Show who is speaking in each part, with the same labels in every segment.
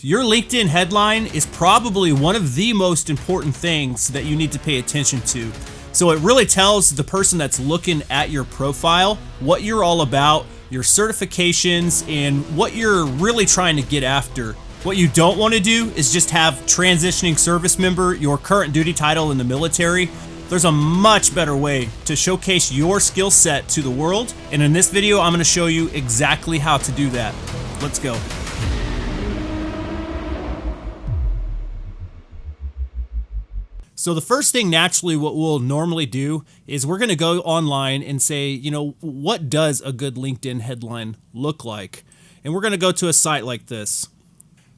Speaker 1: Your LinkedIn headline is probably one of the most important things that you need to pay attention to. So it really tells the person that's looking at your profile what you're all about, your certifications, and what you're really trying to get after. What you don't want to do is just have transitioning service member, your current duty title in the military. There's a much better way to showcase your skill set to the world. And in this video, I'm going to show you exactly how to do that. Let's go. So the first thing, naturally, what we'll normally do is we're going to go online and say, what does a good LinkedIn headline look like? And we're going to go to a site like this.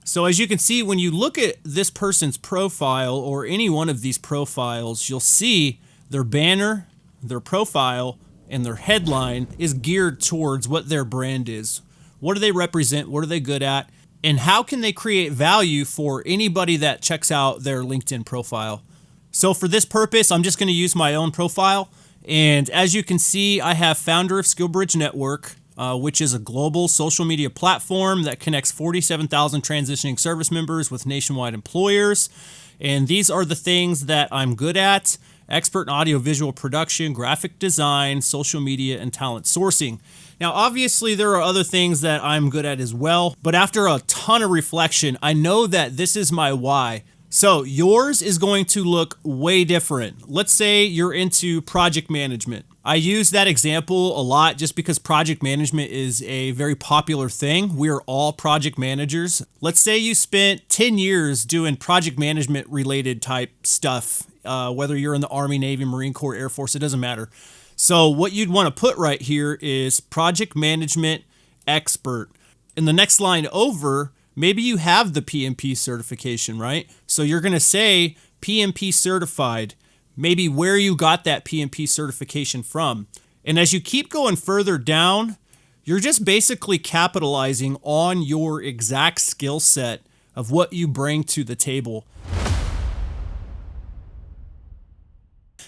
Speaker 1: So as you can see, when you look at this person's profile or any one of these profiles, you'll see their banner, their profile, and their headline is geared towards what their brand is. What do they represent? What are they good at? And how can they create value for anybody that checks out their LinkedIn profile? So for this purpose, I'm just going to use my own profile. And as you can see, I have founder of SkillBridge Network, which is a global social media platform that connects 47,000 transitioning service members with nationwide employers. And these are the things that I'm good at: expert in audio-visual production, graphic design, social media, and talent sourcing. Now, obviously, there are other things that I'm good at as well, but after a ton of reflection, I know that this is my why. So yours is going to look way different. Let's say you're into project management. I use that example a lot just because project management is a very popular thing. We're all project managers. Let's say you spent 10 years doing project management related type stuff, whether you're in the Army, Navy, Marine Corps, Air Force, it doesn't matter. So what you'd want to put right here is project management expert. In the next line over, maybe you have the PMP certification, right? So you're going to say PMP certified, maybe where you got that PMP certification from. And as you keep going further down, you're just basically capitalizing on your exact skill set of what you bring to the table.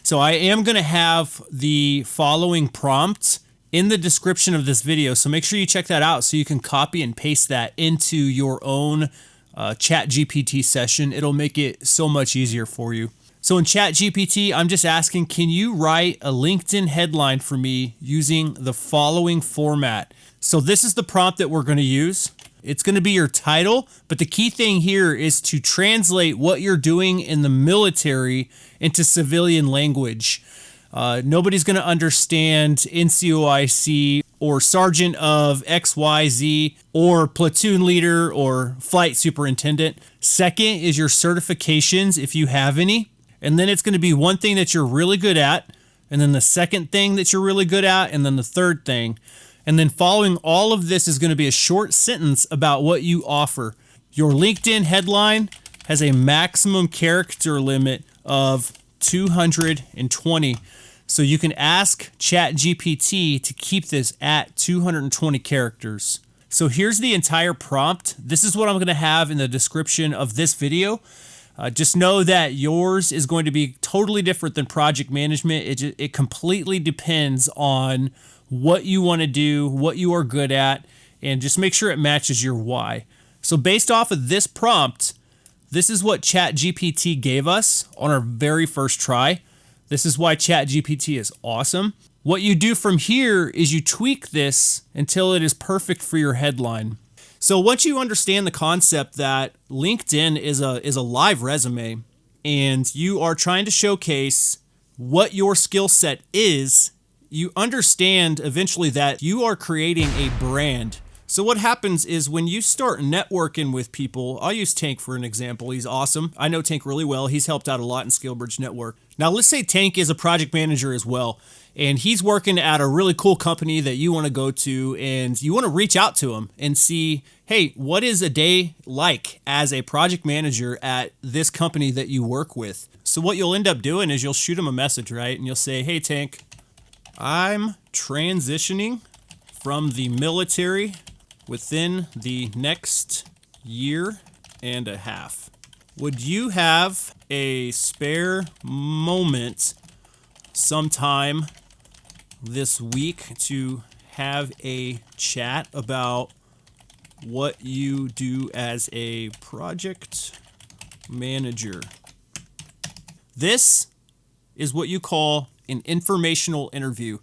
Speaker 1: So I am going to have the following prompt in the description of this video, so make sure you check that out so you can copy and paste that into your own ChatGPT session. It'll make it so much easier for you. So in ChatGPT, I'm just asking, can you write a LinkedIn headline for me using the following format? So this is the prompt that we're going to use. It's going to be your title, but the key thing here is to translate what you're doing in the military into civilian language. Nobody's going to understand NCOIC or sergeant of XYZ or platoon leader or flight superintendent. Second is your certifications, if you have any. And then it's going to be one thing that you're really good at, and then the second thing that you're really good at, and then the third thing. And then following all of this is going to be a short sentence about what you offer. Your LinkedIn headline has a maximum character limit of 220. So you can ask ChatGPT to keep this at 220 characters. So here's the entire prompt. This is what I'm going to have in the description of this video. Just know that yours is going to be totally different than project management. It completely depends on what you want to do, what you are good at, and just make sure it matches your why. So based off of this prompt, this is what ChatGPT gave us on our very first try. This is why ChatGPT is awesome. What you do from here is you tweak this until it is perfect for your headline. So once you understand the concept that LinkedIn is a live resume and you are trying to showcase what your skill set is, you understand eventually that you are creating a brand. So what happens is when you start networking with people, I'll use Tank for an example. He's awesome. I know Tank really well. He's helped out a lot in SkillBridge Network. Now let's say Tank is a project manager as well, and he's working at a really cool company that you want to go to, and you want to reach out to him and see, hey, what is a day like as a project manager at this company that you work with? So what you'll end up doing is you'll shoot him a message, right? And you'll say, hey, Tank, I'm transitioning from the military within the next year and a half. Would you have a spare moment sometime this week to have a chat about what you do as a project manager. This is what you call an informational interview.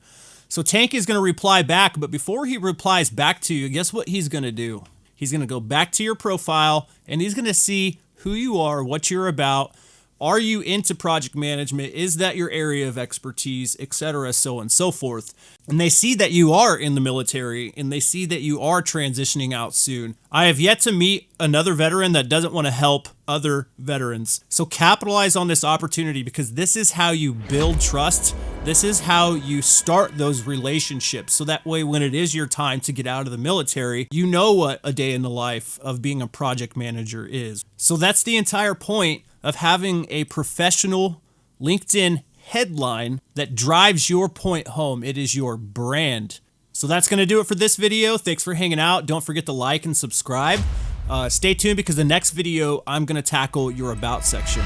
Speaker 1: So Tank is going to reply back, but before he replies back to you, guess what he's going to do? He's going to go back to your profile and he's going to see who you are, what you're about. Are you into project management? Is that your area of expertise, etc., so on and so forth? And they see that you are in the military and they see that you are transitioning out soon. I have yet to meet another veteran that doesn't want to help other veterans. So capitalize on this opportunity because this is how you build trust. This is how you start those relationships. So that way, when it is your time to get out of the military, you know what a day in the life of being a project manager is. So that's the entire point of having a professional LinkedIn headline that drives your point home. It is your brand. So that's going to do it for this video. Thanks for hanging out. Don't forget to like and subscribe. Stay tuned because the next video I'm going to tackle your about section.